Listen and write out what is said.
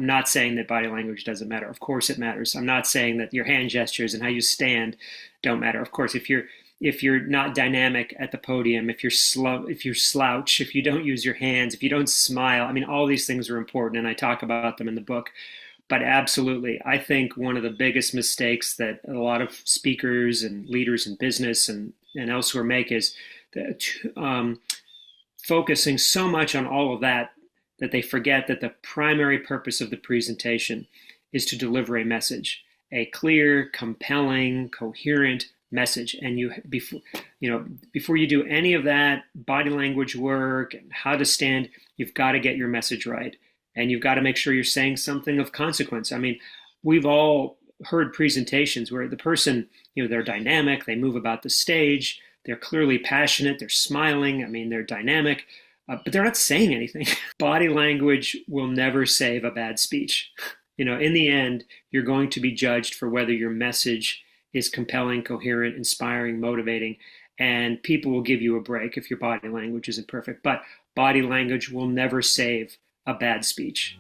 I'm not saying that body language doesn't matter. Of course it matters. I'm not saying that your hand gestures and how you stand don't matter. Of course, if you're not dynamic at the podium, if you're slow, if you slouch, if you don't use your hands, if you don't smile, I mean, all these things are important, and I talk about them in the book. But absolutely, I think one of the biggest mistakes that a lot of speakers and leaders in business and elsewhere make is that, focusing so much on all of that that they forget that the primary purpose of the presentation is to deliver a message, a clear, compelling, coherent message. And before you do any of that body language work and how to stand, you've got to get your message right, and you've got to make sure you're saying something of consequence. I mean, we've all heard presentations where the person, they're dynamic, they move about the stage, they're clearly passionate, they're smiling, I mean, they're dynamic, but they're not saying anything. Body language will never save a bad speech. In the end, you're going to be judged for whether your message is compelling, coherent, inspiring, motivating, and people will give you a break if your body language isn't perfect. But body language will never save a bad speech.